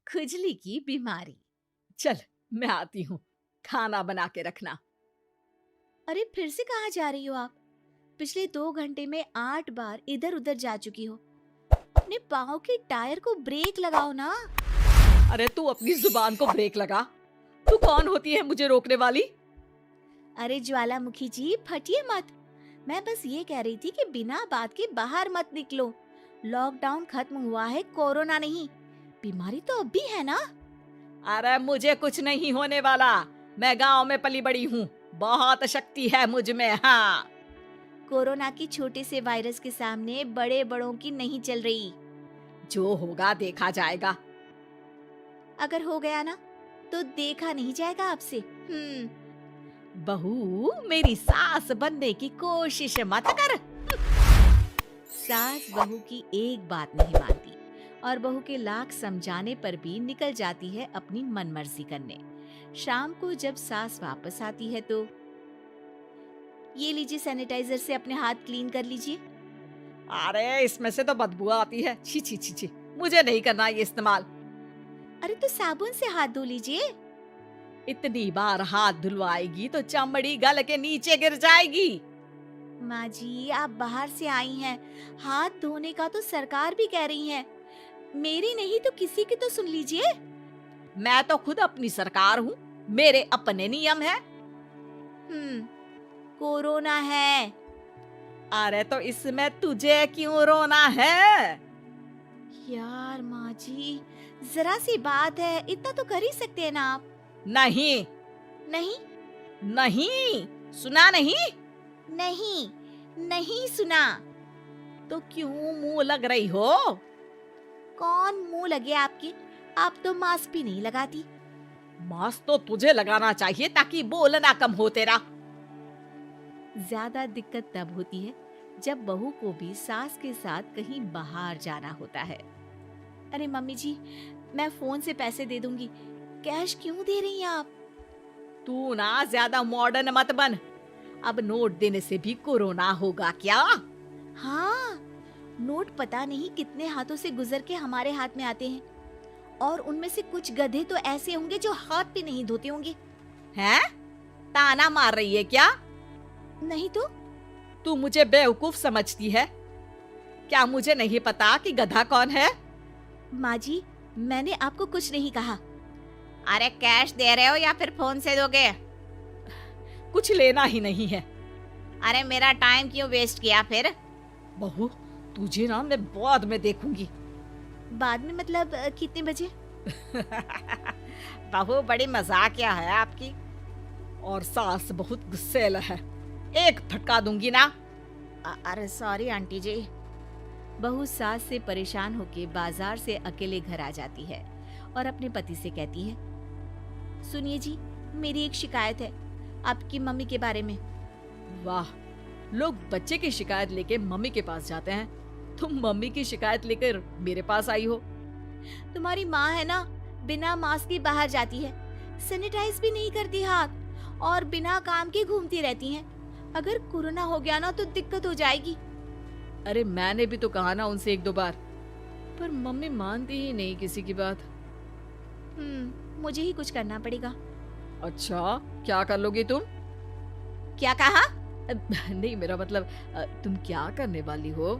खुजली की बीमारी। चल, मैं आती हूँ। खाना बना के रखना। अरे फिर से कहाँ जा रही हो आप? पिछले 2 घंटे में 8 बार इधर उधर जा चुकी हो। अपने पाँव के टायर को ब्रेक लगाओ ना। अरे तू अपनी जुबान को ब्रेक लगा। तू कौन होती है मुझे रोकने वाली? अरे ज्वालामुखी जी, फटिए मत। मैं बस ये कह रही थी कि बिना बात के बाहर मत निकलो। लॉकडाउन खत्म हुआ है, कोरोना नहीं। बीमारी तो अब भी है ना। अरे मुझे कुछ नहीं होने वाला। मैं गांव में पली बड़ी हूँ। बहुत शक्ति है मुझ में। हाँ, कोरोना की छोटे से वायरस के सामने बड़े बड़ों की नहीं चल रही। जो होगा देखा जाएगा। अगर हो गया ना तो देखा नहीं जाएगा आपसे। बहू, मेरी सास बनने की कोशिश मत कर। सास बहू की एक बात नहीं मानती और बहू के लाख समझाने पर भी निकल जाती है अपनी मनमर्जी करने। शाम को जब सास वापस आती है तो ये लीजिए, सैनिटाइजर से अपने हाथ क्लीन कर लीजिए। अरे इसमें से तो बदबू आती है। छी छी छी छी, मुझे नहीं करना ये इस्तेमाल। अरे तो साबुन से हाथ धो लीजिए। इतनी बार हाथ धुलवाएगी तो चमड़ी गल के नीचे गिर जाएगी। माँ जी, आप बाहर से आई हैं, हाथ धोने का तो सरकार भी कह रही है। मेरी नहीं तो किसी की तो सुन लीजिए। मैं तो खुद अपनी सरकार हूँ। मेरे अपने नियम है। हम्म कोरोना है। अरे तो इसमें तुझे क्यों रोना है? यार माँ जी, जरा सी बात है, इतना तो कर ही सकते हैं ना आप। नहीं नहीं नहीं, सुना नहीं? नहीं नहीं सुना। तो क्यों मुंह लग रही हो? कौन मुंह लगे आपके? आप तो मास्क भी नहीं लगाती। मास्क तो तुझे लगाना चाहिए ताकि बोलना कम हो तेरा। ज्यादा दिक्कत तब होती है जब बहू को भी सास के साथ कहीं बाहर जाना होता है। अरे मम्मी जी, मैं फोन से पैसे दे दूंगी, कैश क्यों दे रही हैं आप? तू ना ज्यादा मॉडर्न मत बन। अब नोट देने से भी कोरोना होगा क्या? हाँ, नोट पता नहीं कितने हाथों से गुजर के हमारे हाथ में आते हैं और उनमें से कुछ गधे तो ऐसे होंगे जो हाथ भी नहीं धोते होंगे। हैं? ताना मार रही है क्या? नहीं तो। तू मुझे बेवकूफ समझती है? क्या मुझे नहीं पता कि गधा कौन है? माँ जी, मैंने आपको कुछ नहीं कहा। अरे कैश दे रहे हो या फिर फोन से दोगे? कुछ लेना ही नहीं है। अरे मेरा टाइम क्यों वेस्ट किया फिर? बहू, तुझे ना मैं बाद में देखूंगी। बाद में मतलब कितने बजे? बहू बड़ी मजाकिया है आपकी। और सास बहुत गुस्सेल है। एक फटका दूंगी ना। अरे सॉरी आंटी जी। बहू सास से परेशान होके बाजार से अकेले घर आ जाती है और अपने पति से कहती है, सुनिए जी, मेरी एक शिकायत है आपकी मम्मी के बारे में। वाह, लोग बच्चे की शिकायत लेके मम्मी के पास जाते हैं। तुम मम्मी की शिकायत लेकर मेरे पास आई हो। तुम्हारी माँ है ना, बिना मास्क के बाहर जाती है, सैनिटाइज भी नहीं करती हाथ और बिना काम के घूमती रहती हैं। अगर कोरोना हो गया ना तो दिक्कत हो जाएगी। अरे मैंने भी तो कहा ना उनसे 1-2 बार, पर मम्मी मानती ही नहीं किसी की बात। मुझे ही कुछ करना पड़ेगा। अच्छा, क्या कर लोगी तुम? क्या कहा? नहीं, मेरा मतलब तुम क्या करने वाली हो?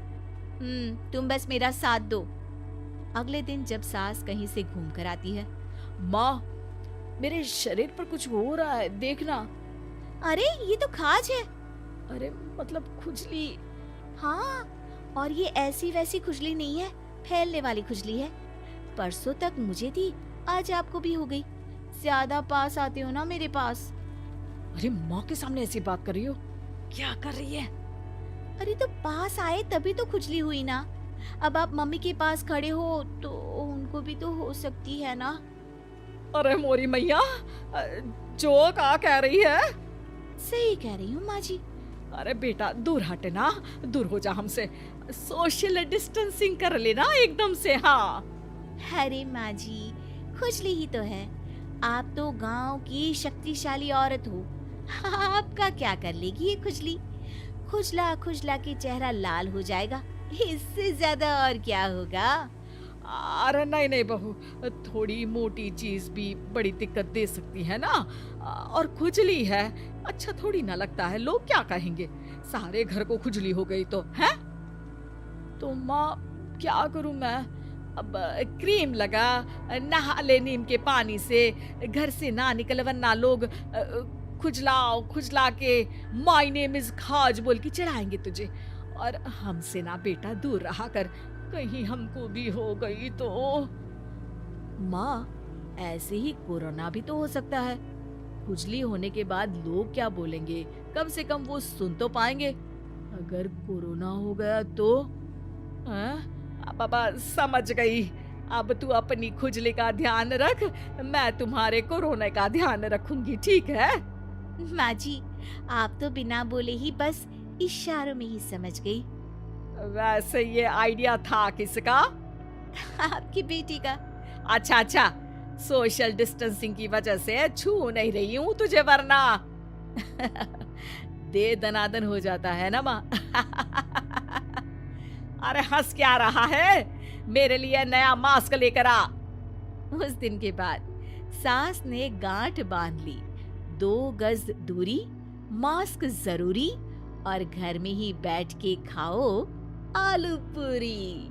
तुम बस मेरा साथ दो। अगले दिन जब सास कहीं से घूम कर आती है, माँ, मेरे शरीर पर कुछ हो रहा है, देखना। अरे ये तो खाज है। अरे मतलब खुजली। हाँ, और ये ऐसी वैसी खुजली नहीं है, फैलने वाली खुजली है। परसों तक मुझे थी, आज आपको भी हो गई। ज्यादा पास आते हो ना मेरे पास। अरे माँ के सामने ऐसी बात कर रही हो? क्या कर रही है? अरे तो पास आए तभी तो खुजली हुई ना। अब आप मम्मी के पास खड़े हो तो उनको भी तो हो सकती है ना। अरे मोरी मैया, जो का कह रही है? सही कह रही हूँ माँ जी। अरे बेटा, दूर हटे ना, दूर हो जा हमसे। सोशल डिस्टेंसिंग कर लेना एकदम से। हाँ। अरे माँ जी, खुजली ही तो है। आप तो गांव की शक्तिशाली औरत हो, आपका क्या कर लेगी ये खुजली? खुजला खुजला के चेहरा लाल हो जाएगा, इससे ज्यादा और क्या होगा? अरे नहीं नहीं बहू, थोड़ी मोटी चीज भी बड़ी दिक्कत दे सकती है ना। और खुजली है, अच्छा थोड़ी ना लगता है, लोग क्या कहेंगे, सारे घर को खुजली हो गई तो है। तो माँ क्या करूं मैं, अब क्रीम लगा, नहा ले नीम के पानी से, घर से ना निकल वरना लोग खुजलाओ खुजला के माय नेम इज खाज बोल के चढ़ाएंगे तुझे। और हमसे ना बेटा दूर रहा कर, कहीं हमको भी हो गई तो। माँ, ऐसे ही कोरोना भी तो हो सकता है। खुजली होने के बाद लोग क्या बोलेंगे, कम से कम वो सुन तो पाएंगे। अगर कोरोना हो गया तो? बाबा समझ गई, अब तू अपनी खुजली का ध्यान रख, मैं तुम्हारे कोरोना का ध्यान रखूंगी, ठीक है। माँ जी, आप तो बिना बोले ही बस इशारों में ही समझ गई। वैसे ये आइडिया था किसका? आपकी बेटी का। अच्छा अच्छा, सोशल डिस्टेंसिंग की वजह से छू नहीं रही हूँ तुझे वरना दे दनादन हो जाता है ना माँ। अरे हंस क्या रहा है, मेरे लिए नया मास्क लेकर आ। उस दिन के बाद सास ने गांठ बांध ली, 2 गज दूरी, मास्क जरूरी, और घर में ही बैठ के खाओ आलू पूरी।